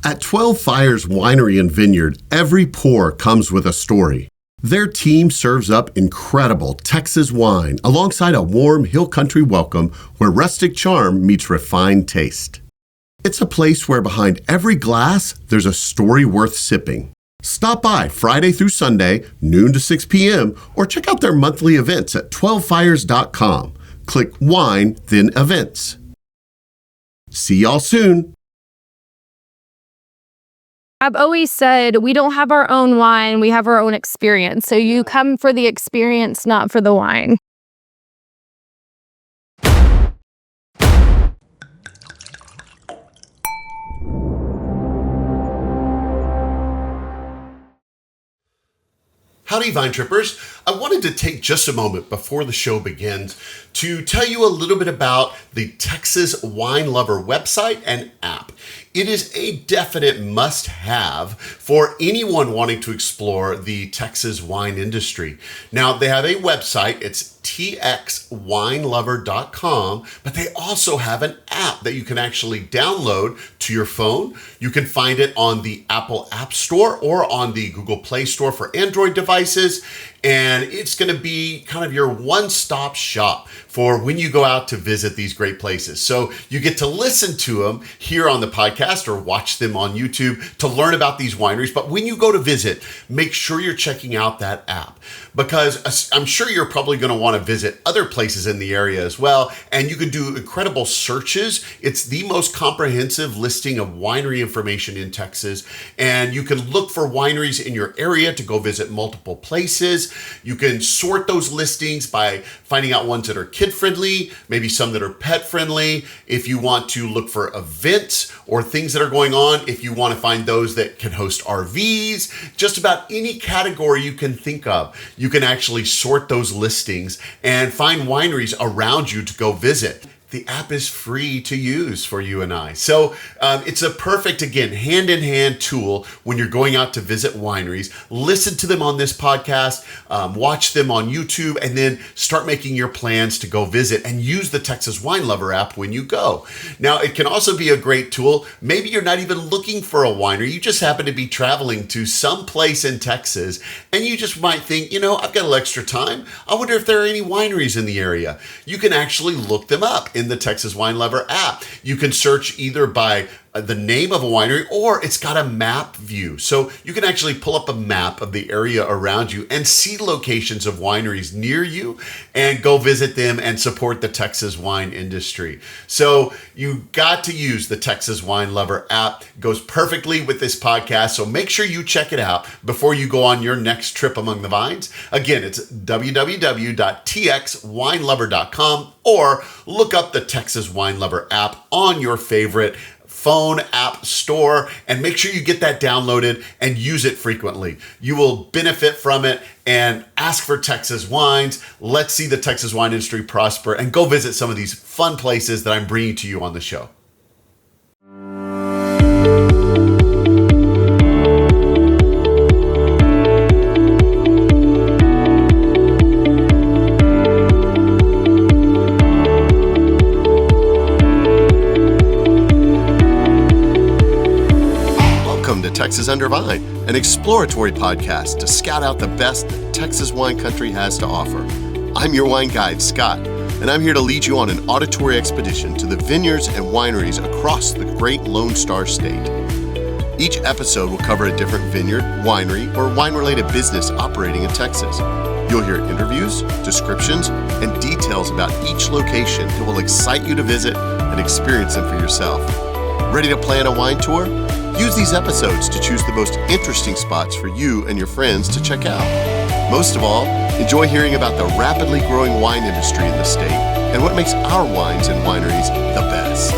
At 12 Fires Winery and Vineyard, every pour comes with a story. Their team serves up incredible Texas wine alongside a warm hill country welcome where rustic charm meets refined taste. It's a place where behind every glass, there's a story worth sipping. Stop by Friday through Sunday, noon to 6 p.m., or check out their monthly events at 12fires.com. Click Wine, then Events. See y'all soon. I've always said we don't have our own wine, we have our own experience. So you come for the experience, not for the wine. Howdy, Vine Trippers. I wanted to take just a moment before the show begins to tell you a little bit about the Texas Wine Lover website and app. It is a definite must-have for anyone wanting to explore the Texas wine industry. Now, they have a website. It's txwinelover.com, but they also have an app that you can actually download to your phone. You can find it on the Apple App Store or on the Google Play Store for Android devices. And it's going to be kind of your one-stop shop for when you go out to visit these great places. So you get to listen to them here on the podcast or watch them on YouTube to learn about these wineries. But when you go to visit, make sure you're checking out that app, because I'm sure you're probably going to want to visit other places in the area as well. And you can do incredible searches. It's the most comprehensive listing of winery information in Texas. And you can look for wineries in your area to go visit multiple places. You can sort those listings by finding out ones that are kid-friendly, maybe some that are pet-friendly. If you want to look for events or things that are going on, if you want to find those that can host RVs, just about any category you can think of, you can actually sort those listings and find wineries around you to go visit. The app is free to use for you and I. So it's a perfect, again, hand-in-hand tool when you're going out to visit wineries. Listen to them on this podcast, watch them on YouTube, and then start making your plans to go visit and use the Texas Wine Lover app when you go. Now, it can also be a great tool. Maybe you're not even looking for a winery. You just happen to be traveling to some place in Texas, and you just might think, I've got a little extra time. I wonder if there are any wineries in the area. You can actually look them up in the Texas Wine Lover app. You can search either by the name of a winery, or it's got a map view. So you can actually pull up a map of the area around you and see locations of wineries near you and go visit them and support the Texas wine industry. So you got to use the Texas Wine Lover app. It goes perfectly with this podcast. So make sure you check it out before you go on your next trip among the vines. Again, it's www.txwinelover.com, or look up the Texas Wine Lover app on your favorite phone app store and make sure you get that downloaded and use it frequently. You will benefit from it and ask for Texas wines. Let's see the Texas wine industry prosper and go visit some of these fun places that I'm bringing to you on the show. Texas Under Vine, an exploratory podcast to scout out the best that Texas wine country has to offer. I'm your wine guide, Scott, and I'm here to lead you on an auditory expedition to the vineyards and wineries across the great Lone Star State. Each episode will cover a different vineyard, winery, or wine-related business operating in Texas. You'll hear interviews, descriptions, and details about each location that will excite you to visit and experience them for yourself. Ready to plan a wine tour? Use these episodes to choose the most interesting spots for you and your friends to check out. Most of all, enjoy hearing about the rapidly growing wine industry in the state and what makes our wines and wineries the best.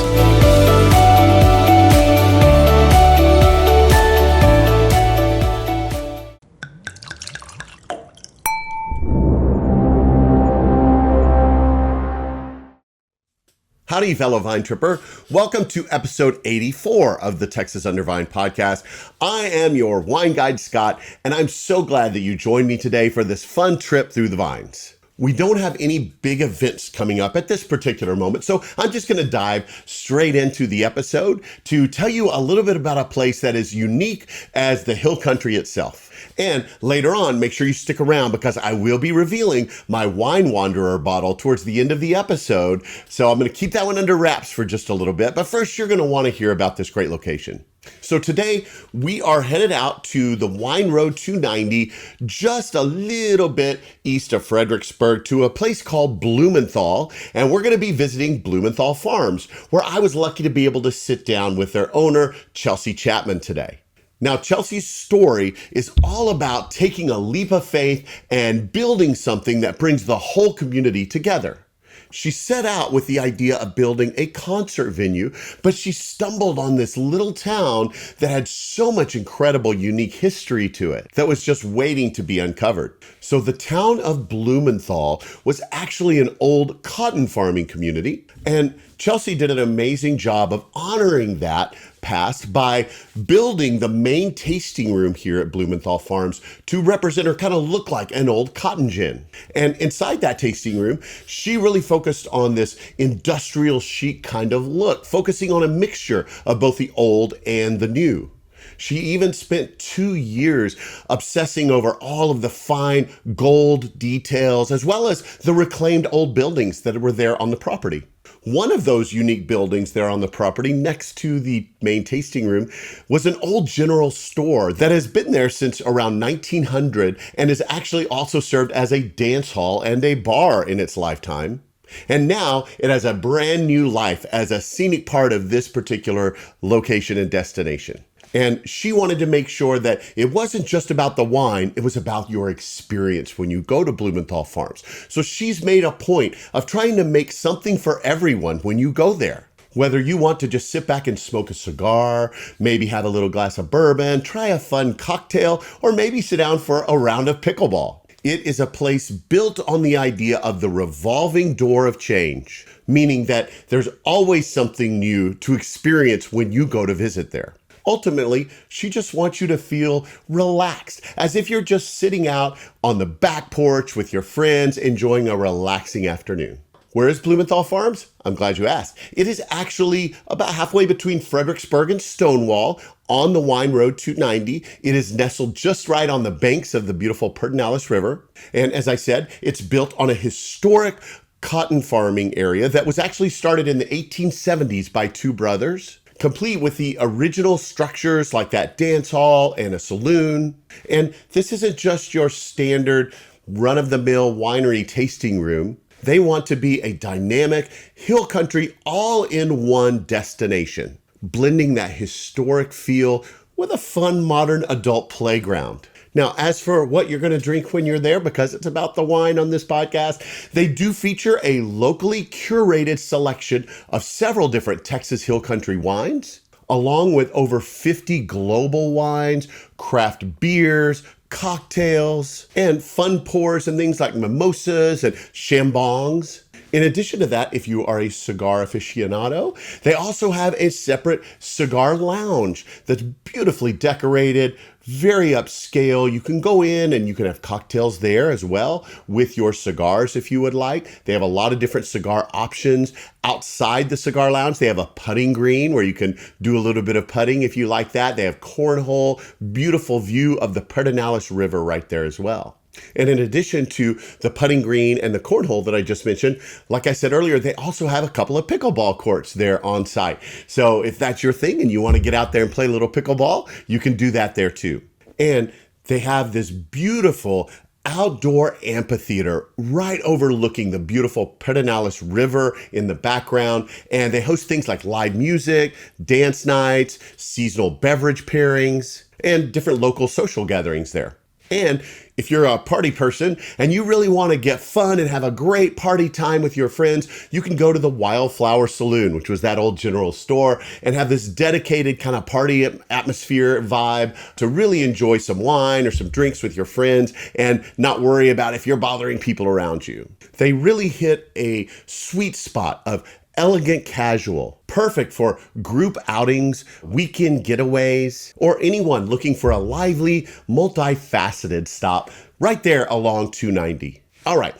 Howdy, fellow Vine Tripper. Welcome to episode 84 of the Texas Under Vine podcast. I am your wine guide, Scott, and I'm so glad that you joined me today for this fun trip through the vines. We don't have any big events coming up at this particular moment, so I'm just going to dive straight into the episode to tell you a little bit about a place that is unique as the hill country itself. And later on, make sure you stick around because I will be revealing my Wine Wanderer bottle towards the end of the episode. So I'm going to keep that one under wraps for just a little bit. But first, you're going to want to hear about this great location. So today we are headed out to the Wine Road 290, just a little bit east of Fredericksburg, to a place called Blumenthal. And we're going to be visiting Blumenthal Farms, where I was lucky to be able to sit down with their owner, Chapman, today. Now, Chelsea's story is all about taking a leap of faith and building something that brings the whole community together. She set out with the idea of building a concert venue, but she stumbled on this little town that had so much incredible, unique history to it that was just waiting to be uncovered. So the town of Blumenthal was actually an old cotton farming community, and Chelsea did an amazing job of honoring that past by building the main tasting room here at Blumenthal Farms to represent or kind of look like an old cotton gin. And inside that tasting room, she really focused on this industrial chic kind of look, focusing on a mixture of both the old and the new. She even spent 2 years obsessing over all of the fine gold details, as well as the reclaimed old buildings that were there on the property. One of those unique buildings there on the property next to the main tasting room was an old general store that has been there since around 1900 and has actually also served as a dance hall and a bar in its lifetime. And now it has a brand new life as a scenic part of this particular location and destination. And she wanted to make sure that it wasn't just about the wine, it was about your experience when you go to Blumenthal Farms. So she's made a point of trying to make something for everyone when you go there. Whether you want to just sit back and smoke a cigar, maybe have a little glass of bourbon, try a fun cocktail, or maybe sit down for a round of pickleball. It is a place built on the idea of the revolving door of change, meaning that there's always something new to experience when you go to visit there. Ultimately, she just wants you to feel relaxed, as if you're just sitting out on the back porch with your friends, enjoying a relaxing afternoon. Where is Blumenthal Farms? I'm glad you asked. It is actually about halfway between Fredericksburg and Stonewall on the Wine Road 290. It is nestled just right on the banks of the beautiful Pedernales River. And as I said, it's built on a historic cotton farming area that was actually started in the 1870s by two brothers, complete with the original structures like that dance hall and a saloon. And this isn't just your standard run-of-the-mill winery tasting room. They want to be a dynamic hill country all-in-one destination, blending that historic feel with a fun modern adult playground. Now, as for what you're going to drink when you're there, because it's about the wine on this podcast, they do feature a locally curated selection of several different Texas Hill Country wines, along with over 50 global wines, craft beers, cocktails, and fun pours and things like mimosas and Sham-Bongs. In addition to that, if you are a cigar aficionado, they also have a separate cigar lounge that's beautifully decorated, very upscale. You can go in and you can have cocktails there as well with your cigars if you would like. They have a lot of different cigar options. Outside the cigar lounge, they have a putting green where you can do a little bit of putting if you like that. They have cornhole, beautiful view of the Pedernales River right there as well. And in addition to the putting green and the cornhole that I just mentioned, like I said earlier, they also have a couple of pickleball courts there on site. So if that's your thing and you want to get out there and play a little pickleball, you can do that there too. And they have this beautiful outdoor amphitheater right overlooking the beautiful Pedernales River in the background. And they host things like live music, dance nights, seasonal beverage pairings, and different local social gatherings there. And if you're a party person and you really want to get fun and have a great party time with your friends, you can go to the Wildflower Saloon, which was that old general store, and have this dedicated kind of party atmosphere vibe to really enjoy some wine or some drinks with your friends and not worry about if you're bothering people around you. They really hit a sweet spot of elegant casual, perfect for group outings, weekend getaways, or anyone looking for a lively, multifaceted stop right there along 290. All right,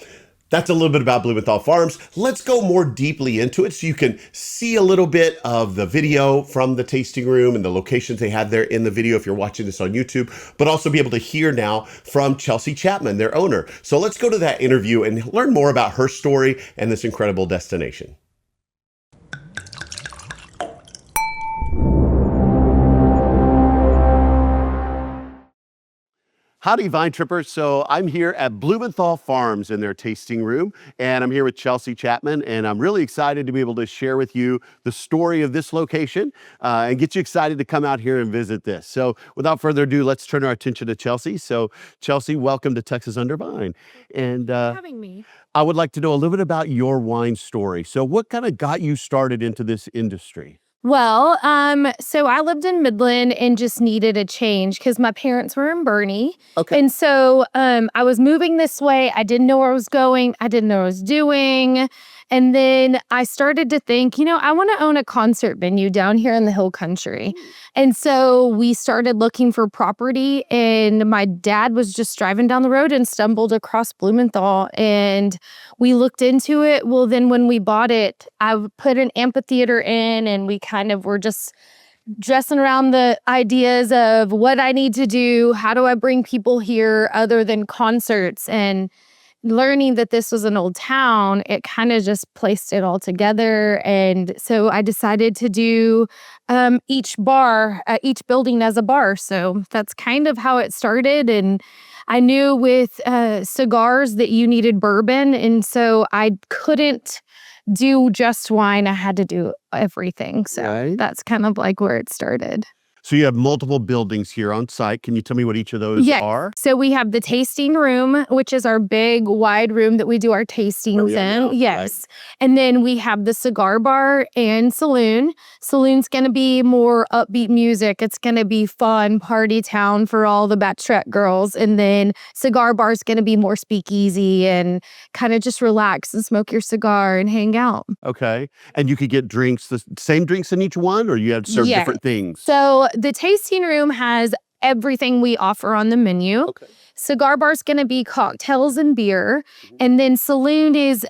That's a little bit about Blumenthal Farms. Let's go more deeply into it so you can see a little bit of the video from the tasting room and the locations they had there in the video if you're watching this on YouTube, but also be able to hear now from Chelsea Chapman, their owner. So let's go to that interview and learn more about her story and this incredible destination. Howdy, Vine Trippers. So I'm here at Blumenthal Farms in their tasting room, and I'm here with Chelsea Chapman, and I'm really excited to be able to share with you the story of this location and get you excited to come out here and visit this. So without further ado, let's turn our attention to Chelsea. So Chelsea, welcome to Texas Under Vine. And Having me. I would like to know a little bit about your wine story. So what kind of got you started into this industry? Well, so I lived in Midland and just needed a change because my parents were in Bernie. Okay. And so I was moving this way. I didn't know where I was going. I didn't know what I was doing. And then I started to think, I want to own a concert venue down here in the Hill Country. And so we started looking for property, and my dad was just driving down the road and stumbled across Blumenthal, and we looked into it. Well, then when we bought it, I put an amphitheater in, and we kind of were just dressing around the ideas of what I need to do. How do I bring people here other than concerts? And learning that this was an old town, it kind of just placed it all together. And so I decided to do each building as a bar. So that's kind of how it started. And I knew with cigars that you needed bourbon. And so I couldn't do just wine. I had to do everything. So That's kind of like where it started. So you have multiple buildings here on site. Can you tell me what each of those are? So we have the tasting room, which is our big wide room that we do our tastings in. Yes. Right. And then we have the cigar bar and saloon. Saloon's going to be more upbeat music. It's going to be fun, party town for all the bachelorette girls. And then cigar bar is going to be more speakeasy and kind of just relax and smoke your cigar and hang out. Okay. And you could get drinks, the same drinks in each one, or you had serve different things? So the tasting room has everything we offer on the menu. Okay. Cigar bar's going to be cocktails and beer. And then saloon is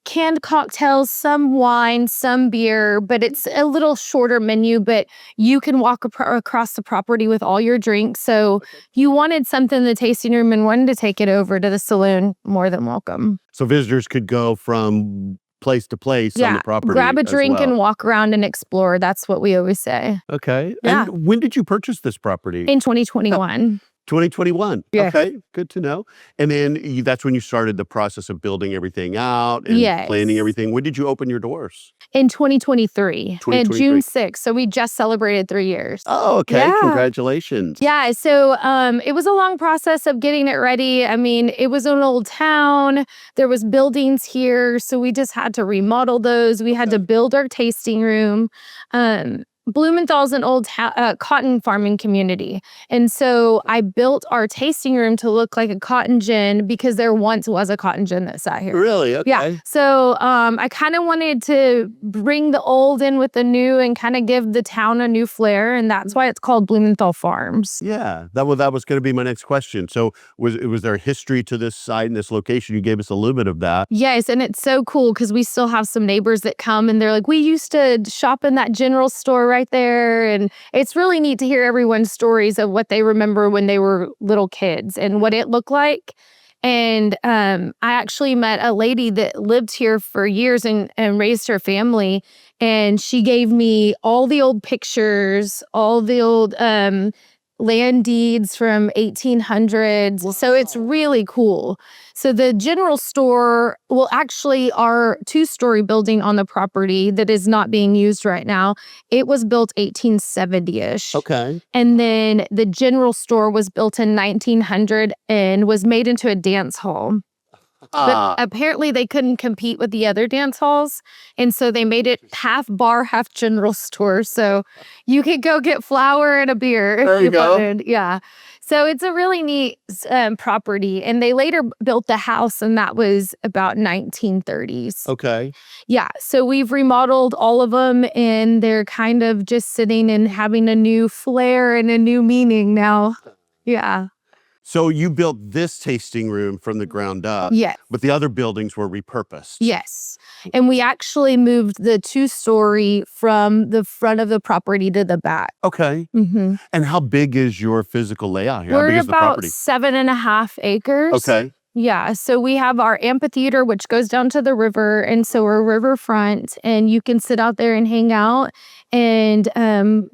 canned cocktails, some wine, some beer, but it's a little shorter menu, but you can walk across the property with all your drinks. So you wanted something in the tasting room and wanted to take it over to the saloon, more than welcome. So visitors could go from place to place on the property. Grab a drink and walk around and explore. That's what we always say. Okay. Yeah. And when did you purchase this property? In 2021. 2021. Yeah. Okay, good to know. And then that's when you started the process of building everything out and planning everything. When did you open your doors? In 2023. In June 6th. So we just celebrated 3 years. Oh, okay. Yeah. Congratulations. Yeah. So it was a long process of getting it ready. I mean, it was an old town. There was buildings here. So we just had to remodel those. We had to build our tasting room. Blumenthal's an old cotton farming community. And so I built our tasting room to look like a cotton gin because there once was a cotton gin that sat here. Really? Okay. Yeah. So I kind of wanted to bring the old in with the new and kind of give the town a new flair. And that's why it's called Blumenthal Farms. Yeah. That was going to be my next question. So was there a history to this site and this location? You gave us a little bit of that. Yes. And it's so cool because we still have some neighbors that come and they're like, we used to shop in that general store right there. And it's really neat to hear everyone's stories of what they remember when they were little kids and what it looked like. And I actually met a lady that lived here for years and raised her family. And she gave me all the old pictures, all the old land deeds from 1800s. Wow. So it's really cool. So the general store, well, actually our 2-story building on the property that is not being used right now, it was built 1870-ish. Okay. And then the general store was built in 1900 and was made into a dance hall. But apparently they couldn't compete with the other dance halls. And so they made it half bar, half general store. So you could go get flour and a beer. There you go. Wanted. Yeah. So it's a really neat property. And they later built the house, and that was about 1930s. Okay. Yeah. So we've remodeled all of them, and they're kind of just sitting and having a new flair and a new meaning now. Yeah. So you built this tasting room from the ground up. Yes. But the other buildings were repurposed. Yes. And we actually moved the 2-story from the front of the property to the back. Okay. Mm-hmm. And how big is your physical layout here? How We're big is the about property? 7.5 acres. Okay. Yeah, so we have our amphitheater, which goes down to the river, and so we're riverfront, and you can sit out there and hang out and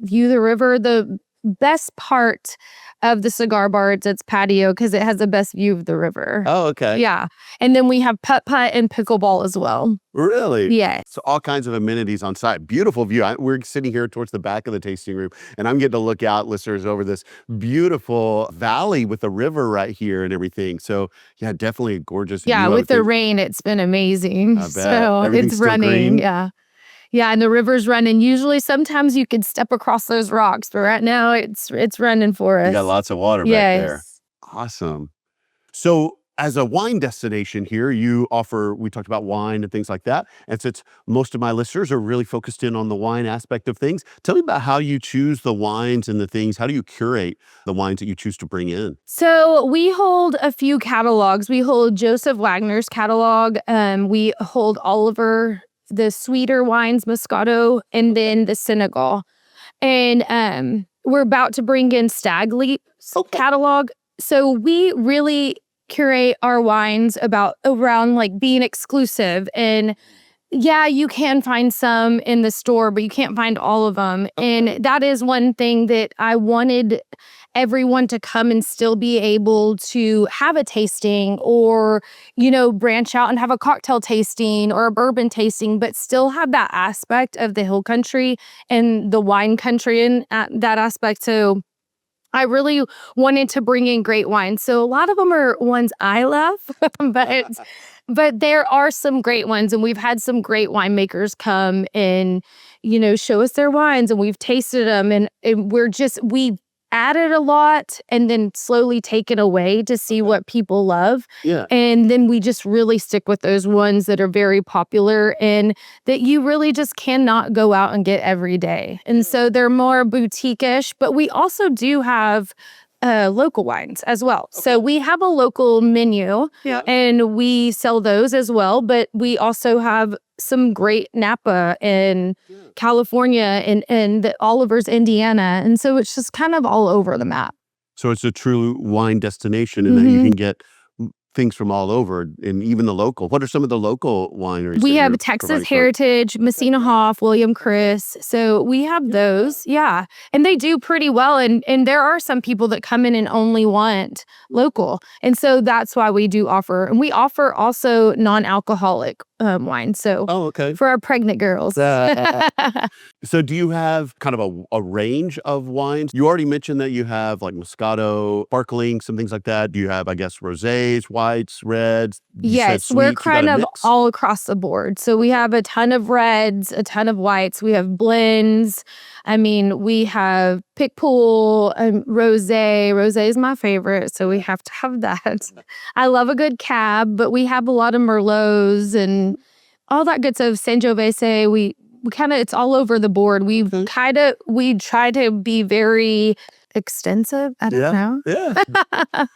view the river. The best part of the cigar bar is its patio because it has the best view of the river. Oh, okay. Yeah, and then we have putt-putt and pickleball as well. Really? Yes. So all kinds of amenities on site. Beautiful view. We're sitting here towards the back of the tasting room, and I'm getting to look out, listeners, over this beautiful valley with the river right here and everything. So yeah, definitely a gorgeous view. Yeah, with the rain, it's been amazing. I bet. So Everything's it's still running. green? Yeah. Yeah, and the river's running. Usually, sometimes you could step across those rocks, but right now it's running for us. You got lots of water back there. Awesome. So as a wine destination here, you offer, we talked about wine and things like that. And since most of my listeners are really focused in on the wine aspect of things, tell me about how you choose the wines and the things. How do you curate the wines that you choose to bring in? So we hold a few catalogs. We hold Joseph Wagner's catalog. We hold Oliver, the sweeter wines, Moscato, and then the Senegal. And we're about to bring in Stag Leap's catalog. So we really curate our wines around like being exclusive. And yeah, you can find some in the store, but you can't find all of them. And that is one thing that I wanted everyone to come and still be able to have a tasting or, branch out and have a cocktail tasting or a bourbon tasting, but still have that aspect of the hill country and the wine country in that aspect. So I really wanted to bring in great wines. So a lot of them are ones I love, but there are some great ones, and we've had some great winemakers come and, show us their wines, and we've tasted them, and we've added a lot and then slowly taken away to see what people love. Yeah. And then we just really stick with those ones that are very popular and that you really just cannot go out and get every day. And so they're more boutique-ish, but we also do have local wines as well. So we have a local menu and we sell those as well, but we also have some great Napa in California and the Oliver's, Indiana. And so it's just kind of all over the map. So it's a true wine destination in that you can get things from all over and even the local. What are some of the local wineries? We have Texas Heritage, Messina Hoff, William Chris. So we have those. Yeah. And they do pretty well. And there are some people that come in and only want local. And so that's why we do offer. And we offer also non-alcoholic wine. So for our pregnant girls. So do you have kind of a range of wines? You already mentioned that you have like Moscato, sparkling, some things like that. Do you have, I guess, rosés, whites, reds? Yes, we're kind of all across the board. So we have a ton of reds, a ton of whites. We have blends. I mean, we have Pickleball, rosé. Rosé is my favorite, so we have to have that. I love a good cab, but we have a lot of Merlots and all that good stuff. Sangiovese, we kind of, it's all over the board. We try to be very extensive. I don't know. Yeah.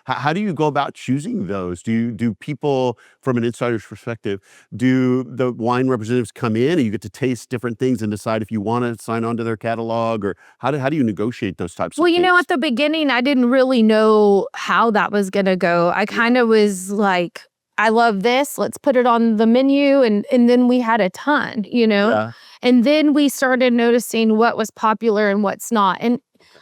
How do you go about choosing those? Do people, from an insider's perspective, do the wine representatives come in and you get to taste different things and decide if you want to sign on to their catalog, or how do you negotiate those types of things? Well, at the beginning, I didn't really know how that was going to go. I kind of was like, I love this. Let's put it on the menu. And then we had a ton, And then we started noticing what was popular and what's not. And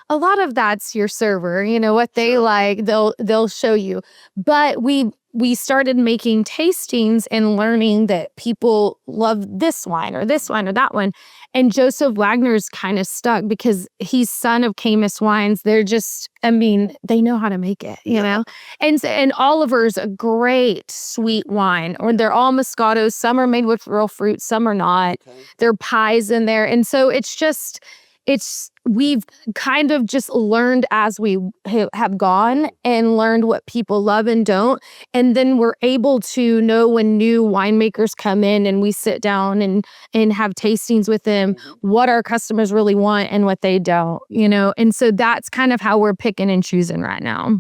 a lot of that's your server, what they like, they'll show you. But we started making tastings and learning that people love this wine or that one. And Joseph Wagner's kind of stuck because he's son of Camus Wines. They're just, they know how to make it, know? And Oliver's a great sweet wine, or they're all Moscatos. Some are made with real fruit, some are not. There are pies in there. And so we've kind of just learned as we have gone and learned what people love and don't. And then we're able to know when new winemakers come in and we sit down and have tastings with them, what our customers really want and what they don't, And so that's kind of how we're picking and choosing right now.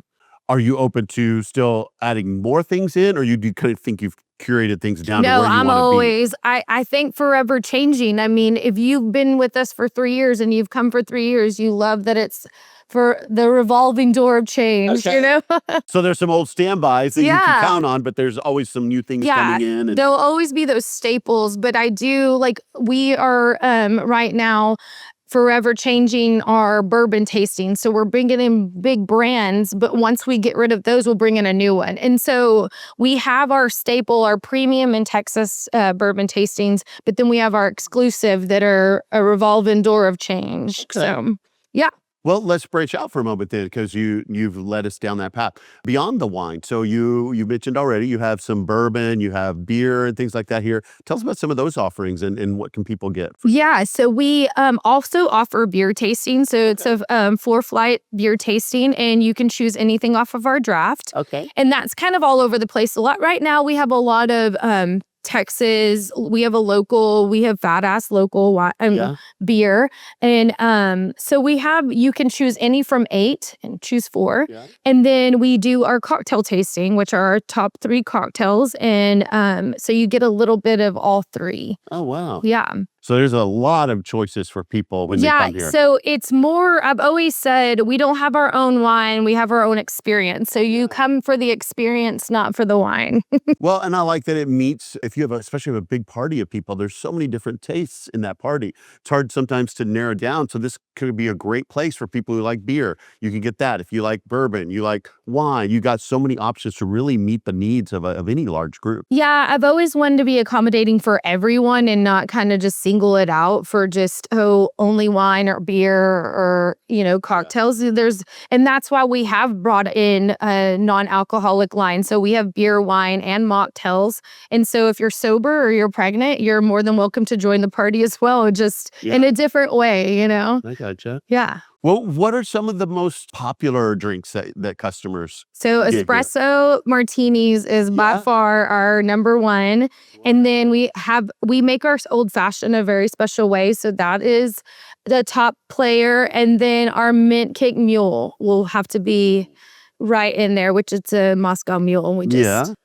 Are you open to still adding more things in, or do you kind of think you've curated things down to where you want to be? No, I'm always, I think forever changing. I mean, if you've been with us for 3 years and you've come for 3 years, you love that it's for the revolving door of change, you know? So there's some old standbys that you can Yeah. count on, but there's always some new things coming in. And There'll always be those staples, but I do, like, we are right now forever changing our bourbon tasting. So we're bringing in big brands, but once we get rid of those, we'll bring in a new one. And so we have our staple, our premium in Texas bourbon tastings, but then we have our exclusive that are a revolving door of change. Okay. So, yeah. Well, let's branch out for a moment then, because you've led us down that path beyond the wine. So you mentioned already you have some bourbon, you have beer and things like that here. Tell us about some of those offerings and what can people get? Yeah, so we also offer beer tasting. So it's a four-flight beer tasting, and you can choose anything off of our draft. Okay. And that's kind of all over the place. A lot right now. We have a lot of Texas. We have we have fat ass local beer, and so you can choose any from 8 and choose 4, and then we do our cocktail tasting, which are our top 3 cocktails, and so you get a little bit of all 3. Oh wow! Yeah. So there's a lot of choices for people when they come here. So it's more, I've always said, we don't have our own wine, we have our own experience. So you come for the experience, not for the wine. Well, and I like that it meets, if you have especially a big party of people, there's so many different tastes in that party. It's hard sometimes to narrow down. So this could be a great place for people who like beer. You can get that. If you like bourbon, you like wine, you got so many options to really meet the needs of any large group. Yeah, I've always wanted to be accommodating for everyone and not kind of just single it out for just, only wine or beer or, cocktails. And that's why we have brought in a non-alcoholic line. So we have beer, wine, and mocktails. And so if you're sober or you're pregnant, you're more than welcome to join the party as well, just in a different way, I gotcha. Yeah. Well, what are some of the most popular drinks that customers So get here? espresso martinis is by far our number one. And then we make our old fashioned a very special way. So that is the top player. And then our mint cake mule will have to be right in there, which it's a Moscow mule. And we just,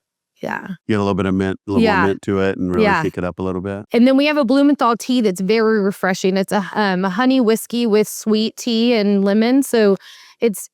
get a little bit of mint, more mint to it and really kick it up a little bit. And then we have a Blumenthal tea that's very refreshing. It's a honey whiskey with sweet tea and lemon. So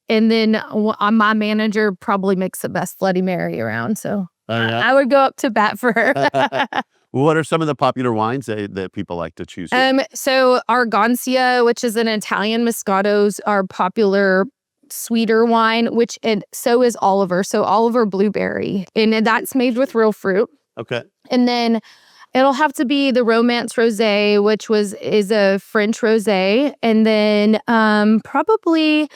and then my manager probably makes the best Bloody Mary around. So I would go up to bat for her. What are some of the popular wines that people like to choose? So our Gancia, which is an Italian Moscato's, our popular sweeter wine, and so is Oliver. So Oliver Blueberry, and that's made with real fruit. Okay. And then it'll have to be the Romance Rosé, which is a French rosé, and then probably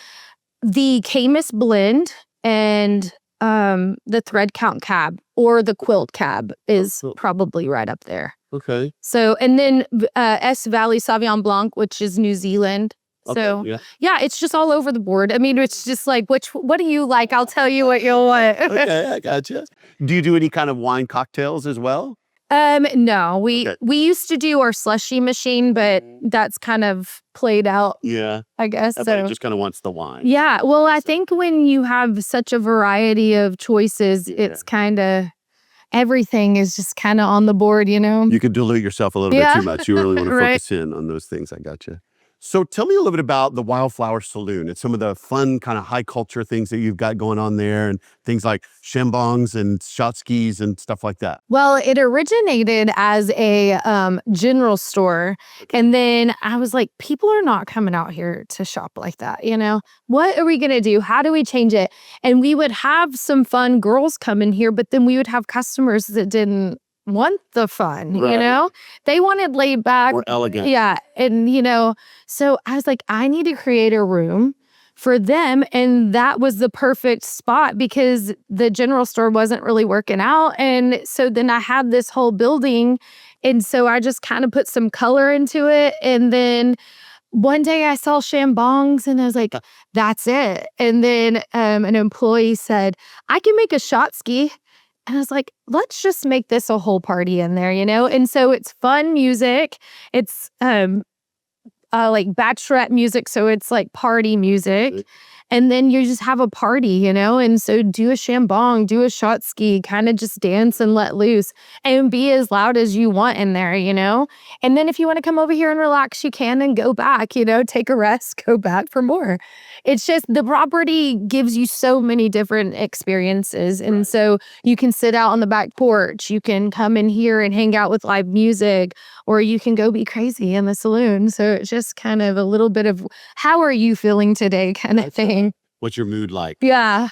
the Camus Blend and the Thread Count Cab or the Quilt Cab is probably right up there. Okay. So, and then S Valley Sauvignon Blanc, which is New Zealand. So, it's just all over the board. I mean, it's just like, what do you like? I'll tell you what you'll want. Okay, I gotcha. Do you do any kind of wine cocktails as well? No, we used to do our slushy machine, but that's kind of played out. Yeah, I guess. Everybody just kind of wants the wine. Yeah. Well, I think when you have such a variety of choices, it's kind of everything is just kind of on the board, You can dilute yourself a little bit too much. You really want to focus in on those things. I gotcha. So tell me a little bit about the Wildflower Saloon and some of the fun kind of high culture things that you've got going on there and things like Sham-Bongs and shot skis and stuff like that. Well, it originated as a general store. And then I was like, people are not coming out here to shop like that. What are we going to do? How do we change it? And we would have some fun girls come in here, but then we would have customers that didn't want the fun, They wanted laid back. More elegant. Yeah. And, so I was like, I need to create a room for them. And that was the perfect spot because the general store wasn't really working out. And so then I had this whole building. And so I just kind of put some color into it. And then one day I saw Sham-Bongs and I was like, that's it. And then an employee said, I can make a shot ski. And I was like, let's just make this a whole party in there, And so it's fun music. It's like bachelorette music, so it's like party music. And then you just have a party, you know? And so do a Sham-Bong, do a shot ski, kind of just dance and let loose and be as loud as you want in there, you know? And then if you want to come over here and relax, you can and go back, you know, take a rest, go back for more. It's just the property gives you so many different experiences. And so you can sit out on the back porch, you can come in here and hang out with live music, or you can go be crazy in the saloon. So it's just kind of a little bit of how are you feeling today kind of thing. What's your mood like? Yeah.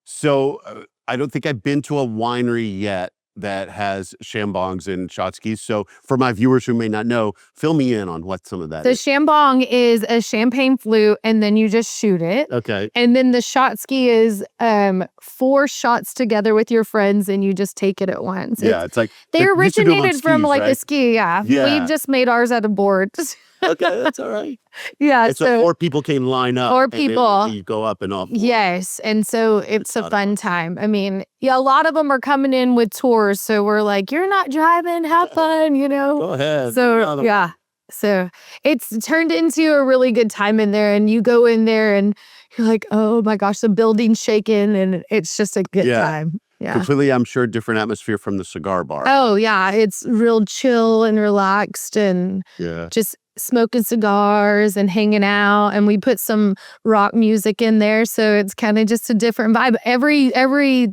So I don't think I've been to a winery yet that has Sham-Bongs and shot skis. So for my viewers who may not know, fill me in on what some of that The is. Sham-Bong is a champagne flute, and then you just shoot it. Okay. And then the shot ski is 4 shots together with your friends, and you just take it at once. Yeah, it's like They you used to do 'em on originated from skis, like a right? ski, yeah. Yeah. We just made ours out of boards. Okay, that's all right. Yeah, And so 4 people can line up. 4 and then people. you go up and off. Yes, and so it's It's a not a fun time. I mean, yeah, a lot of them are coming in with tours, so we're like, "You're not driving, have fun," you know? Go ahead. So, Another- yeah. So, it's turned into a really good time in there, and you go in there and you're like, "Oh my gosh, the building's shaking," and it's just a good Yeah. time. Yeah. Completely, I'm sure, different atmosphere from the cigar bar. Oh, yeah, it's real chill and relaxed and Yeah. just smoking cigars and hanging out, and we put some rock music in there, so it's kind of just a different vibe. Every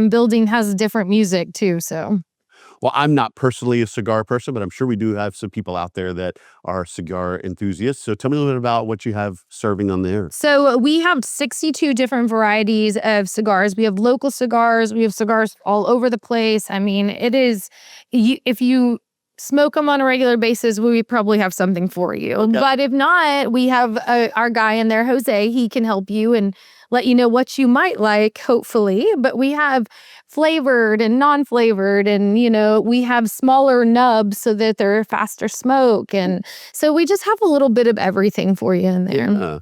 building has different music too, so. Well, I'm not personally a cigar person, but I'm sure we do have some people out there that are cigar enthusiasts. So tell me a little bit about what you have serving on there. So we have 62 different varieties of cigars. We have local cigars. We have cigars all over the place. I mean, it is, if you smoke them on a regular basis, we probably have something for you. Okay. But if not, we have our guy in there, Jose. He can help you and let you know what you might like, hopefully. But we have flavored and non-flavored, and, you know, we have smaller nubs so that they're faster smoke. And so we just have a little bit of everything for you in there. Yeah.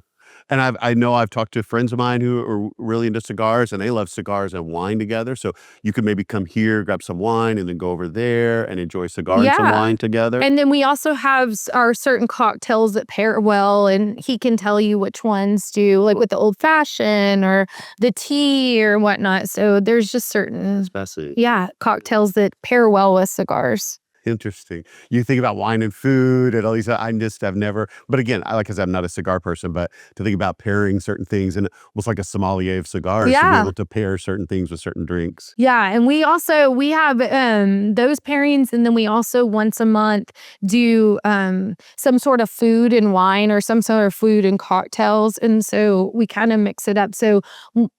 And I know I've talked to friends of mine who are really into cigars, and they love cigars and wine together. So you could maybe come here, grab some wine, and then go over there and enjoy cigar and some Yeah. wine together. And then we also have our certain cocktails that pair well, and he can tell you which ones do, like with the old fashioned or the tea or whatnot. So there's just certain, Especially. yeah, cocktails that pair well with cigars. Interesting. You think about wine and food and all these, I just have never, but again, I because I'm not a cigar person, but to think about pairing certain things and almost like a sommelier of cigars to be Yeah. able to pair certain things with certain drinks. Yeah, and we have those pairings, and then we also once a month do some sort of food and wine or some sort of food and cocktails, and so we kind of mix it up. So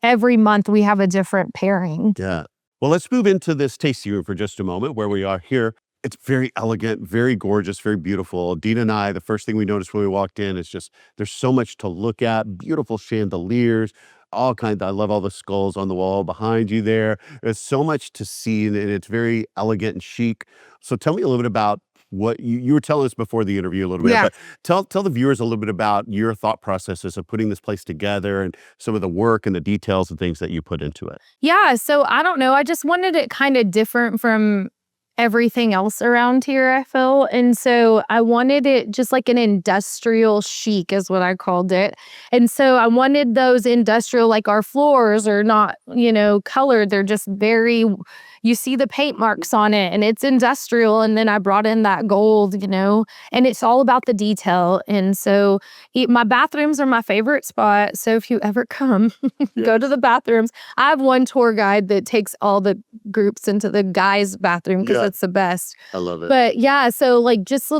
every month we have a different pairing. Yeah. Well, let's move into this tasting room for just a moment where we are here. It's very elegant, very gorgeous, very beautiful. Dina and I, the first thing we noticed when we walked in is just there's so much to look at, beautiful chandeliers, all kinds. I love all the skulls on the wall behind you there. There's so much to see, and it's very elegant and chic. So tell me a little bit about what you were telling us before the interview a little bit, Yeah. but tell the viewers a little bit about your thought processes of putting this place together and some of the work and the details and things that you put into it. Yeah, so I don't know. I just wanted it kind of different from everything else around here, I feel. And so I wanted it just like an industrial chic is what I called it. And so I wanted those industrial, like our floors are not, you know, colored. They're just very, you see the paint marks on it and it's industrial. And then I brought in that gold, you know, and it's all about the detail. And so my bathrooms are my favorite spot. So if you ever come, go to the bathrooms. I have one tour guide that takes all the groups into the guys' bathroom because Yeah. it's the best. I love it. But yeah, so like just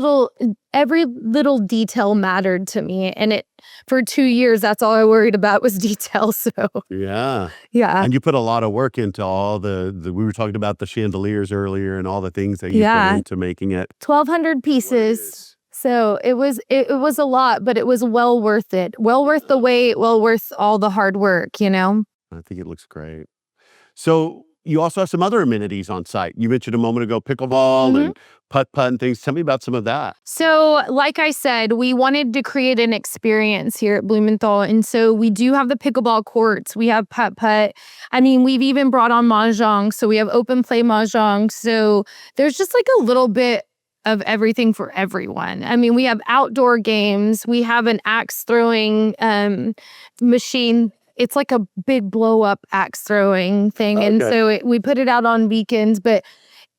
every little detail mattered to me. And for 2 years, that's all I worried about was detail. So Yeah. yeah. And you put a lot of work into all the we were talking about the chandeliers earlier and all the things that you Yeah. put into making it. 1,200 pieces. So it was a lot, but it was well worth it. Well worth the wait, well worth all the hard work, you know? I think it looks great. So you also have some other amenities on site. You mentioned a moment ago pickleball and putt-putt and things. Tell me about some of that. So, like I said, we wanted to create an experience here at Blumenthal. And so we do have the pickleball courts. We have putt-putt. I mean, we've even brought on Mahjong. So we have open play Mahjong. So there's just like a little bit of everything for everyone. I mean, we have outdoor games. We have an axe throwing machine it's like a big blow up axe throwing thing. And so we put it out on weekends. But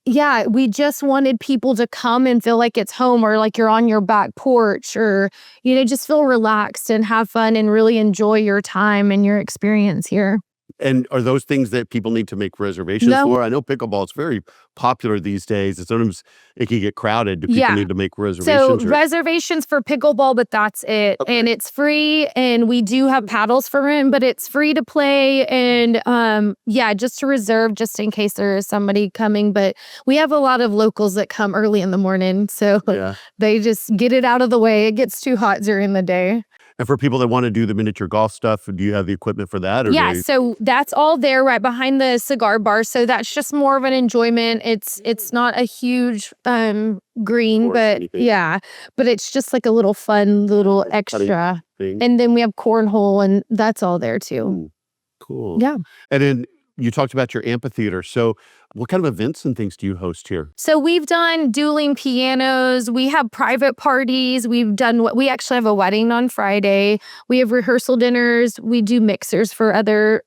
yeah, we just wanted people to come and feel like it's home, or like you're on your back porch, or, just feel relaxed and have fun and really enjoy your time and your experience here. And are those things that people need to make reservations for? I know pickleball is very popular these days. And sometimes it can get crowded. Do people need to make reservations? So reservations for pickleball, but that's it. Okay. And it's free. And we do have paddles for it, but it's free to play. And just to reserve just in case there is somebody coming. But we have a lot of locals that come early in the morning. So they just get it out of the way. It gets too hot during the day. And for people that want to do the miniature golf stuff, do you have the equipment for that? So that's all there right behind the cigar bar. So that's just more of an enjoyment. It's not a huge green, but but it's just like a little fun little extra thing. And then we have cornhole, and that's all there too. Cool. Yeah. And then you talked about your amphitheater. So what kind of events and things do you host here? So we've done dueling pianos. We have private parties. We actually have a wedding on Friday. We have rehearsal dinners. We do mixers for other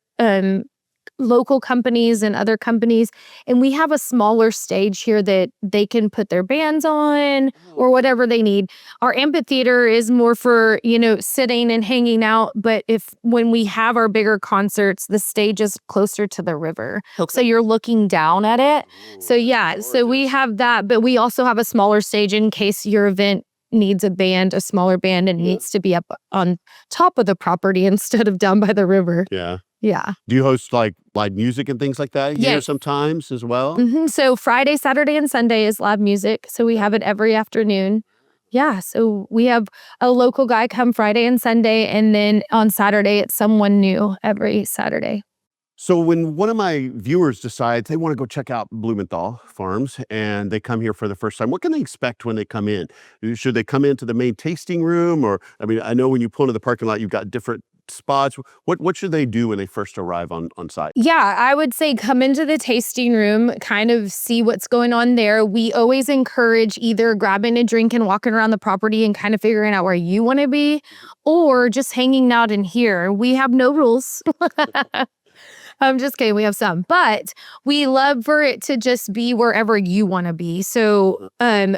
local companies and other companies. And we have a smaller stage here that they can put their bands on or whatever they need. Our amphitheater is more for, sitting and hanging out. But when we have our bigger concerts, the stage is closer to the river. Okay. So you're looking down at it. So we have that, but we also have a smaller stage in case your event needs a smaller band, and needs to be up on top of the property instead of down by the river. Yeah. Yeah. Do you host like live music and things like that here sometimes as well? Mm-hmm. So Friday, Saturday, and Sunday is live music. So we have it every afternoon. Yeah. So we have a local guy come Friday and Sunday. And then on Saturday, it's someone new every Saturday. So when one of my viewers decides they want to go check out Blumenthal Farms and they come here for the first time, what can they expect when they come in? Should they come into the main tasting room? Or, I know when you pull into the parking lot, you've got different spots. What should they do when they first arrive on site? Yeah, I would say come into the tasting room, kind of see what's going on there. We always encourage either grabbing a drink and walking around the property and kind of figuring out where you want to be, or just hanging out in here. We have no rules. I'm just kidding. We have some, but we love for it to just be wherever you want to be. So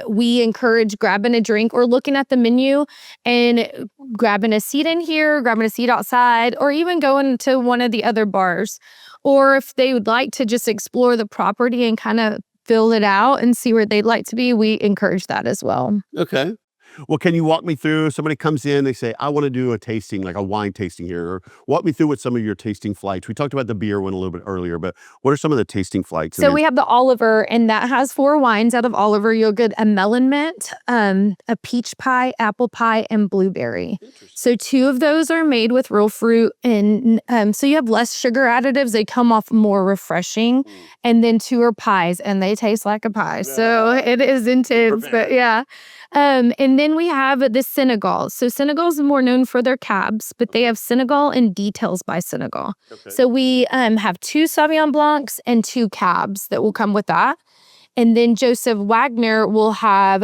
we encourage grabbing a drink or looking at the menu and grabbing a seat in here, grabbing a seat outside, or even going to one of the other bars. Or if they would like to just explore the property and kind of fill it out and see where they'd like to be, we encourage that as well. Okay. Well, can you walk me through, somebody comes in, they say, I want to do a tasting, like a wine tasting here, or walk me through what some of your tasting flights. We talked about the beer one a little bit earlier, but what are some of the tasting flights? So we have the Oliver, and that has 4 wines out of Oliver. You'll get a melon mint, a peach pie, apple pie, and blueberry. So 2 of those are made with real fruit, and so you have less sugar additives. They come off more refreshing. And then 2 are pies, and they taste like a pie. So it is intense, but yeah. And then we have the Senegal. So Senegal is more known for their cabs, but they have Senegal and Details by Senegal. Okay. So we have 2 Sauvignon Blancs and 2 cabs that will come with that. And then Joseph Wagner will have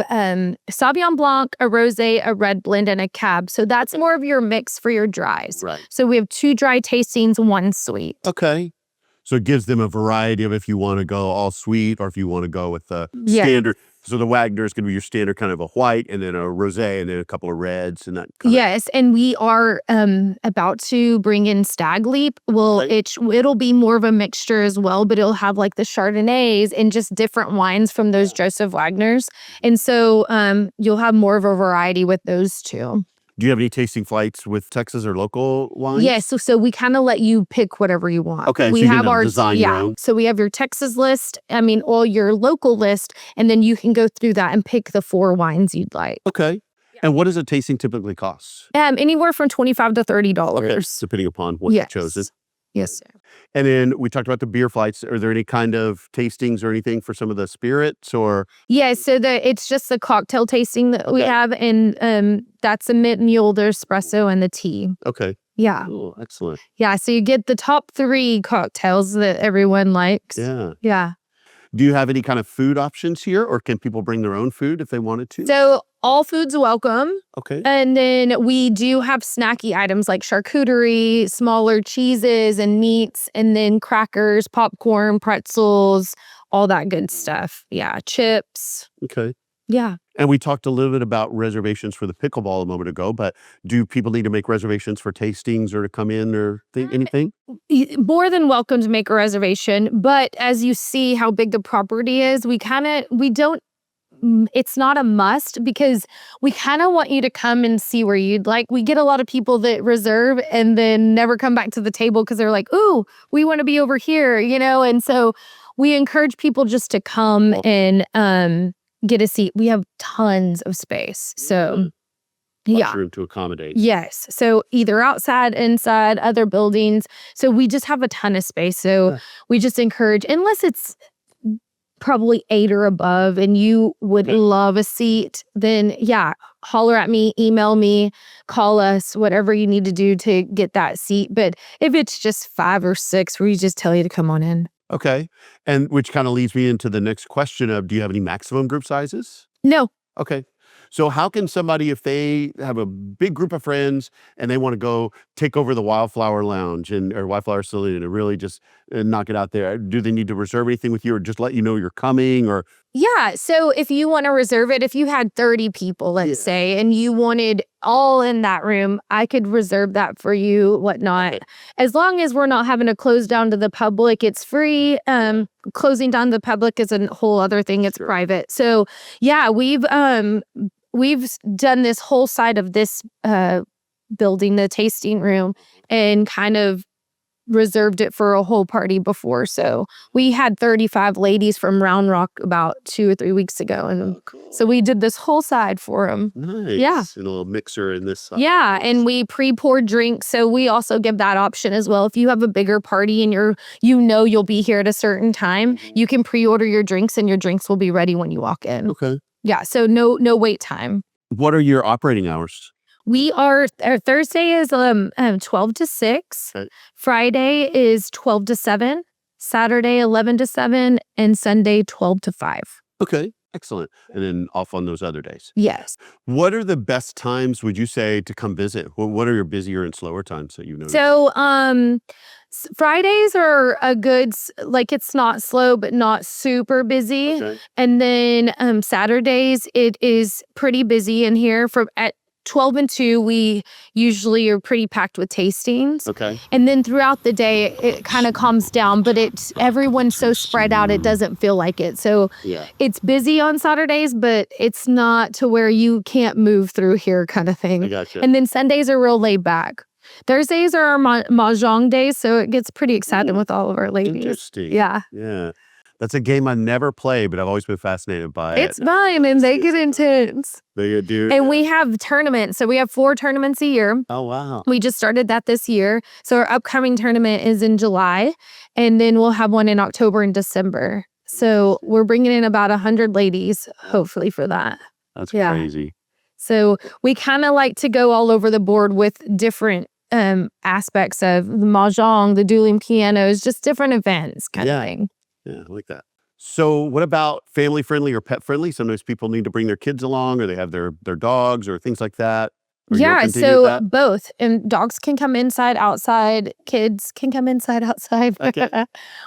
Sauvignon Blanc, a rosé, a red blend, and a cab. So that's more of your mix for your dries. Right. So we have 2 dry tastings, 1 sweet. Okay. So it gives them a variety of if you want to go all sweet or if you want to go with the standard. So the Wagner is going to be your standard kind of a white, and then a rosé, and then a couple of reds, and that kind Yes, and we are about to bring in Stag Leap. Well, it'll be more of a mixture as well, but it'll have like the Chardonnays and just different wines from those Joseph Wagners. And so you'll have more of a variety with those 2. Do you have any tasting flights with Texas or local wines? Yes, so we kind of let you pick whatever you want. Okay, we so you have can our design your own. So we have your Texas list, or your local list, and then you can go through that and pick the 4 wines you'd like. Okay. And what does a tasting typically cost? Anywhere from $25 to $30. Okay, depending upon what you've chosen. Yes, sir. And then we talked about the beer flights. Are there any kind of tastings or anything for some of the spirits or? Yeah, so it's just the cocktail tasting that we have, and that's the mint mule, the espresso, and the tea. Okay. Yeah. Oh, excellent. Yeah, so you get the top 3 cocktails that everyone likes. Yeah. Yeah. Do you have any kind of food options here, or can people bring their own food if they wanted to? So all foods welcome. Okay. And then we do have snacky items like charcuterie, smaller cheeses and meats, and then crackers, popcorn, pretzels, all that good stuff. Yeah, chips. Okay. Yeah. And we talked a little bit about reservations for the pickleball a moment ago, but do people need to make reservations for tastings or to come in or anything? More than welcome to make a reservation. But as you see how big the property is, we don't, it's not a must because we kind of want you to come and see where you'd like. We get a lot of people that reserve and then never come back to the table because they're like, ooh, we want to be over here, and so we encourage people just to come and get a seat. We have tons of space. So Much room to accommodate. Yes. So either outside, inside, other buildings. So we just have a ton of space. So we just encourage, unless it's probably 8 or above and you would love a seat, then holler at me, email me, call us, whatever you need to do to get that seat. But if it's just 5 or 6, we just tell you to come on in. Okay. And which kind of leads me into the next question of, do you have any maximum group sizes? No. Okay. So how can somebody, if they have a big group of friends and they want to go take over the Wildflower Lounge or Wildflower Saloon and really just knock it out there, do they need to reserve anything with you or just let you know you're coming? Or Yeah. So if you want to reserve it, if you had 30 people, let's say, and you wanted all in that room, I could reserve that for you, whatnot. Okay. As long as we're not having to close down to the public, it's free. Closing down to the public is a whole other thing. It's private. So yeah, we've done this whole side of this building, the tasting room, and kind of reserved it for a whole party before. So we had 35 ladies from Round Rock about 2 or 3 weeks ago. And so we did this whole side for them. Nice. Yeah. And a little mixer in this side. Yeah. And we pre-poured drinks. So we also give that option as well. If you have a bigger party and you'll be here at a certain time, you can pre-order your drinks and your drinks will be ready when you walk in. Okay. Yeah. So no wait time. What are your operating hours? Our Thursday is 12 to 6. Okay. Friday is 12 to 7. Saturday 11 to 7, and Sunday 12 to 5. Okay, excellent. And then off on those other days. Yes. What are the best times, would you say, to come visit? What are your busier and slower times that you've noticed? So Fridays are a good, like, it's not slow but not super busy. Okay. And then Saturdays it is pretty busy in here. At 12 and 2, we usually are pretty packed with tastings. Okay. And then throughout the day, it kind of calms down, but everyone's so spread out, it doesn't feel like it. So it's busy on Saturdays, but it's not to where you can't move through here kind of thing. I gotcha. And then Sundays are real laid back. Thursdays are our Mahjong days, so it gets pretty exciting with all of our ladies. Interesting. Yeah. Yeah. That's a game I never play, but I've always been fascinated by it. It's fun, and they get intense. They do. And we have tournaments. So we have 4 tournaments a year. Oh, wow. We just started that this year. So our upcoming tournament is in July, and then we'll have one in October and December. So we're bringing in about 100 ladies, hopefully, for that. That's crazy. So we kind of like to go all over the board with different aspects of the Mahjong, the dueling pianos, just different events kind of thing. Yeah, I like that. So what about family friendly or pet friendly? Sometimes people need to bring their kids along, or they have their dogs or things like that. Yeah, so both. And dogs can come inside, outside. Kids can come inside, outside. Okay.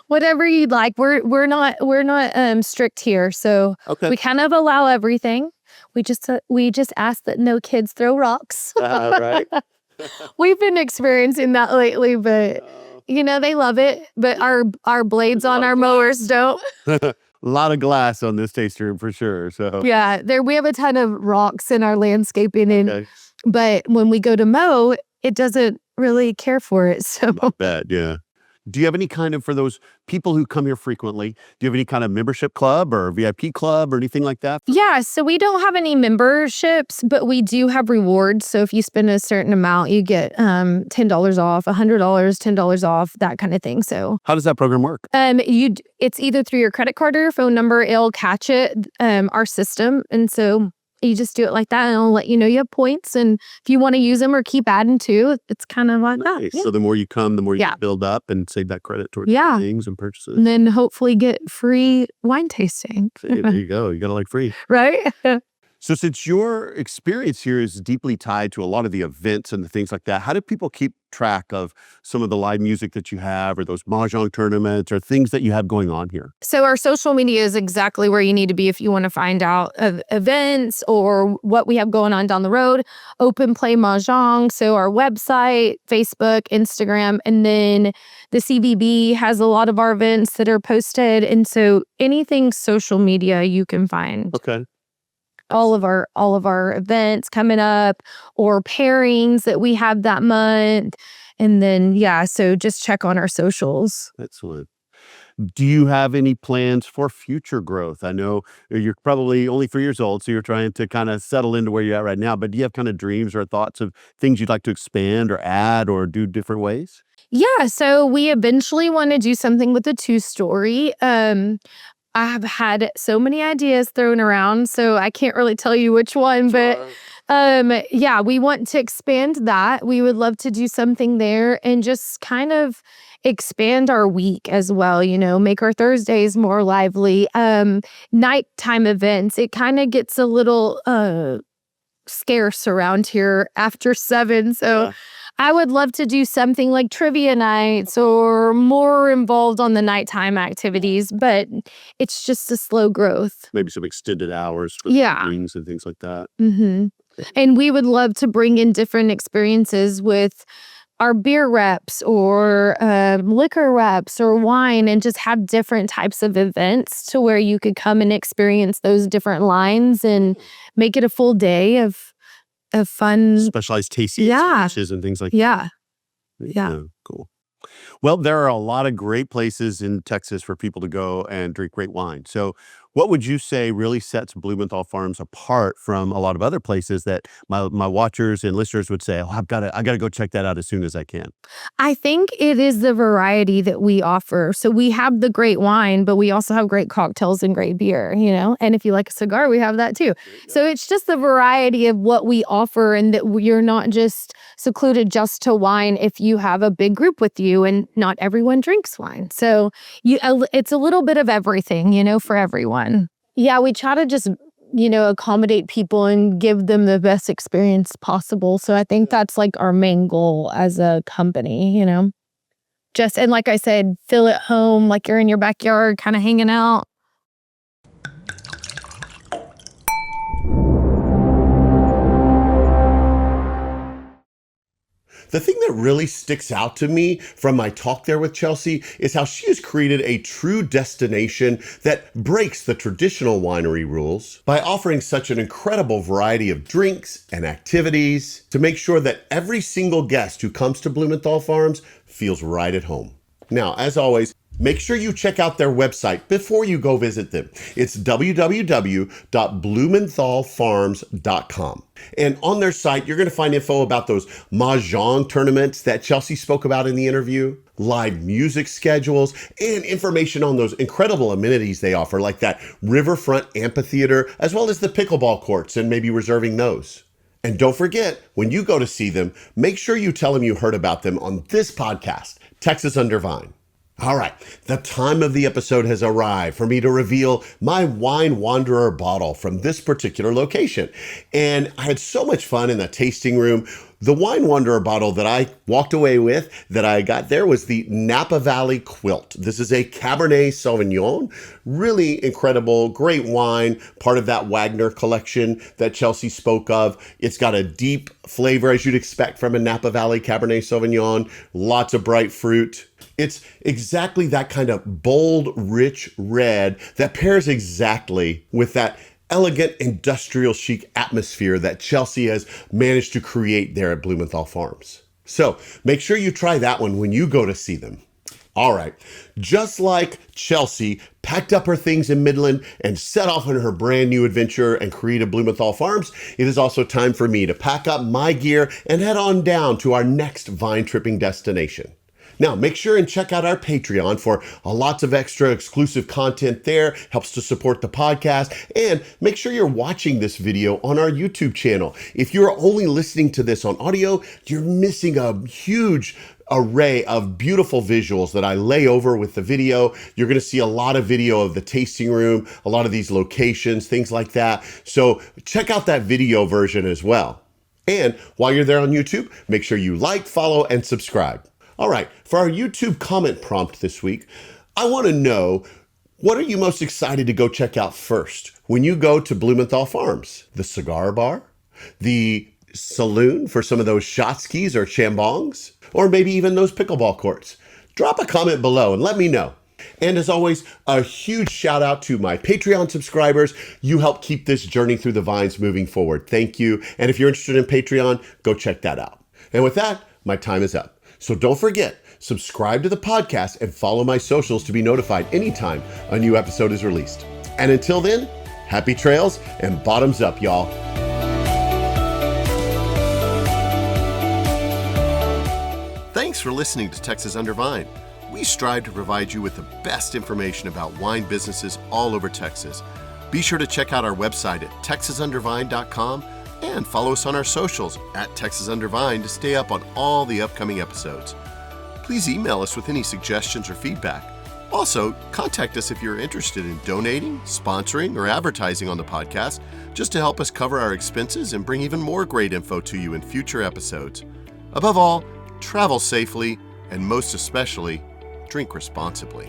Whatever you'd like. We're not strict here, so we kind of allow everything. We just ask that no kids throw rocks. Right. We've been experiencing that lately, but they love it. But our blades on our mowers don't. A lot of glass on this taster room for sure. So yeah, we have a ton of rocks in our landscaping, but when we go to mow, it doesn't really care for it. So I bet, yeah. Do you have any kind of, for those people who come here frequently, do you have any kind of membership club or VIP club or anything like that? Yeah, so we don't have any memberships, but we do have rewards. So if you spend a certain amount, you get $10 off, $100, $10 off, that kind of thing. So how does that program work? It's either through your credit card or your phone number. It'll catch it, our system, and so you just do it like that, and it'll let you know you have points. And if you want to use them or keep adding to, it's kind of like that. Yeah. So the more you come, the more you build up and save that credit towards things and purchases. And then hopefully get free wine tasting. See, there you go. You got to like free. Right? So since your experience here is deeply tied to a lot of the events and the things like that, how do people keep track of some of the live music that you have or those Mahjong tournaments or things that you have going on here? So our social media is exactly where you need to be if you want to find out of events or what we have going on down the road. Open Play Mahjong. So our website, Facebook, Instagram, and then the CVB has a lot of our events that are posted. And so anything social media you can find. Okay. All of our events coming up or pairings that we have that month. And then, so just check on our socials. Excellent. Do you have any plans for future growth? I know you're probably only 3 years old, so you're trying to kind of settle into where you're at right now, but do you have kind of dreams or thoughts of things you'd like to expand or add or do different ways? Yeah, so we eventually want to do something with the 2-story. I've had so many ideas thrown around, so I can't really tell you which one, but we want to expand that. We would love to do something there and just kind of expand our week as well, make our Thursdays more lively. Nighttime events, it kind of gets a little scarce around here after 7, so Yeah. I would love to do something like trivia nights or more involved on the nighttime activities, but it's just a slow growth. Maybe some extended hours for Yeah. evenings and things like that. hmm And we would love to bring in different experiences with our beer reps or liquor reps or wine and just have different types of events to where you could come and experience those different lines and make it a full day of fun. Specialized tasting Yeah. experiences and things like Yeah. that. Yeah. Cool. Well, there are a lot of great places in Texas for people to go and drink great wine. So what would you say really sets Blumenthal Farms apart from a lot of other places that my watchers and listeners would say, oh, I gotta go check that out as soon as I can? I think it is the variety that we offer. So we have the great wine, but we also have great cocktails and great beer, And if you like a cigar, we have that too. So it's just the variety of what we offer and that you're not just secluded just to wine if you have a big group with you and not everyone drinks wine. So it's a little bit of everything, for everyone. Yeah, we try to just accommodate people and give them the best experience possible. So I think that's like our main goal as a company, and like I said, feel at home, like you're in your backyard, kind of hanging out. The thing that really sticks out to me from my talk there with Chelsea is how she has created a true destination that breaks the traditional winery rules by offering such an incredible variety of drinks and activities to make sure that every single guest who comes to Blumenthal Farms feels right at home. Now, as always, make sure you check out their website before you go visit them. It's www.blumenthalfarms.com. And on their site, you're going to find info about those Mahjong tournaments that Chelsea spoke about in the interview, live music schedules, and information on those incredible amenities they offer, like that Riverfront Amphitheater, as well as the pickleball courts and maybe reserving those. And don't forget, when you go to see them, make sure you tell them you heard about them on this podcast, Texas Under Vine. All right, the time of the episode has arrived for me to reveal my Wine Wanderer bottle from this particular location. And I had so much fun in the tasting room. The Wine Wanderer bottle that I walked away with, that I got there, was the Napa Valley Quilt. This is a Cabernet Sauvignon. Really incredible, great wine, part of that Wagner collection that Chelsea spoke of. It's got a deep flavor, as you'd expect from a Napa Valley Cabernet Sauvignon. Lots of bright fruit. It's exactly that kind of bold, rich red that pairs exactly with that elegant, industrial chic atmosphere that Chelsea has managed to create there at Blumenthal Farms. So make sure you try that one when you go to see them. All right, just like Chelsea packed up her things in Midland and set off on her brand new adventure and created Blumenthal Farms, it is also time for me to pack up my gear and head on down to our next vine tripping destination. Now, make sure and check out our Patreon for lots of extra exclusive content there, helps to support the podcast, and make sure you're watching this video on our YouTube channel. If you're only listening to this on audio, you're missing a huge array of beautiful visuals that I lay over with the video. You're going to see a lot of video of the tasting room, a lot of these locations, things like that. So check out that video version as well. And while you're there on YouTube, make sure you like, follow, and subscribe. All right, for our YouTube comment prompt this week, I want to know, what are you most excited to go check out first when you go to Blumenthal Farms? The cigar bar? The saloon for some of those shot skis or Sham-Bongs? Or maybe even those pickleball courts? Drop a comment below and let me know. And as always, a huge shout out to my Patreon subscribers. You help keep this journey through the vines moving forward. Thank you. And if you're interested in Patreon, go check that out. And with that, my time is up. So don't forget, subscribe to the podcast and follow my socials to be notified anytime a new episode is released. And until then, happy trails and bottoms up, y'all. Thanks for listening to Texas Under Vine. We strive to provide you with the best information about wine businesses all over Texas. Be sure to check out our website at texasundervine.com and follow us on our socials at Texas Under Vine to stay up on all the upcoming episodes. Please email us with any suggestions or feedback. Also, contact us if you're interested in donating, sponsoring, or advertising on the podcast, just to help us cover our expenses and bring even more great info to you in future episodes. Above all, travel safely, and most especially, drink responsibly.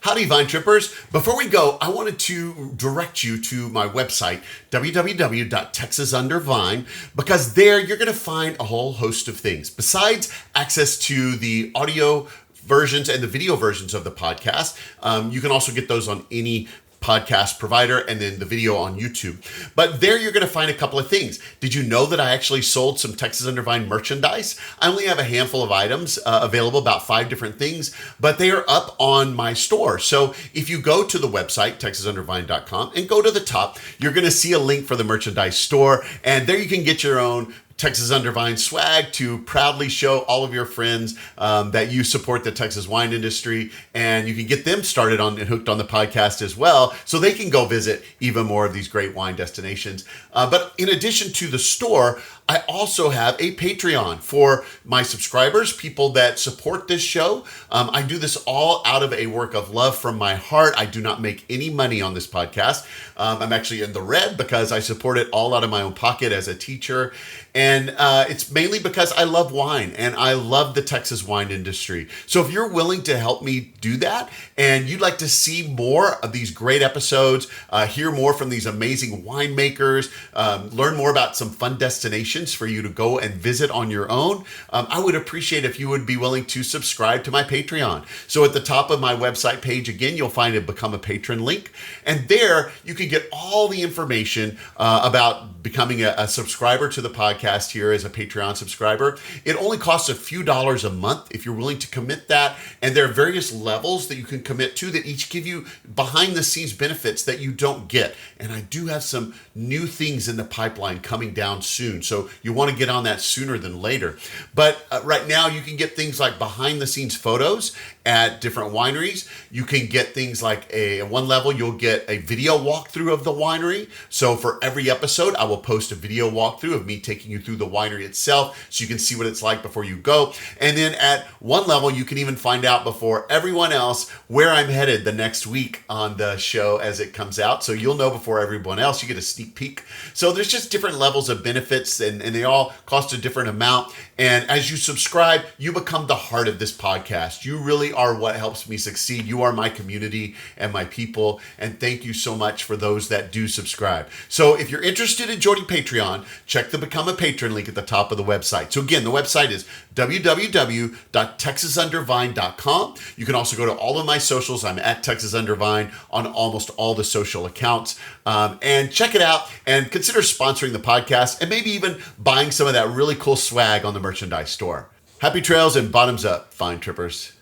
Howdy, Vine Trippers. Before we go, I wanted to direct you to my website, www.texasundervine, because there you're going to find a whole host of things. Besides access to the audio versions and the video versions of the podcast, you can also get those on any podcast provider, and then the video on YouTube. But there you're going to find a couple of things. Did you know that I actually sold some Texas Under Vine merchandise? I only have a handful of items available, about 5 different things, but they are up on my store. So if you go to the website, texasundervine.com, and go to the top, you're going to see a link for the merchandise store, and there you can get your own Texas Under Vine swag to proudly show all of your friends that you support the Texas wine industry, and you can get them started on and hooked on the podcast as well, so they can go visit even more of these great wine destinations. But in addition to the store, I also have a Patreon for my subscribers, people that support this show. I do this all out of a work of love from my heart. I do not make any money on this podcast. I'm actually in the red because I support it all out of my own pocket as a teacher. And it's mainly because I love wine and I love the Texas wine industry. So if you're willing to help me do that and you'd like to see more of these great episodes, hear more from these amazing winemakers, learn more about some fun destinations for you to go and visit on your own, I would appreciate if you would be willing to subscribe to my Patreon. So at the top of my website page, again, you'll find a Become a Patron link. And there you can get all the information about becoming a subscriber to the podcast here as a Patreon subscriber. It only costs a few dollars a month if you're willing to commit that. And there are various levels that you can commit to that each give you behind the scenes benefits that you don't get. And I do have some new things in the pipeline coming down soon. So you want to get on that sooner than later. But right now you can get things like behind the scenes photos at different wineries. You can get things like at one level, you'll get a video walkthrough of the winery. So for every episode, I will post a video walkthrough of me taking you through the winery itself so you can see what it's like before you go. And then at one level, you can even find out before everyone else where I'm headed the next week on the show as it comes out. So you'll know before everyone else. You get a sneak peek. So there's just different levels of benefits, and they all cost a different amount. And as you subscribe, you become the heart of this podcast. You really are what helps me succeed. You are my community and my people. And thank you so much for those that do subscribe. So if you're interested in joining Patreon, check the Become a Patron link at the top of the website. So again, the website is www.texasundervine.com. You can also go to all of my socials. I'm at Texas Under Vine on almost all the social accounts. And check it out and consider sponsoring the podcast and maybe even buying some of that really cool swag on the merchandise store. Happy trails and bottoms up, Vine Trippers.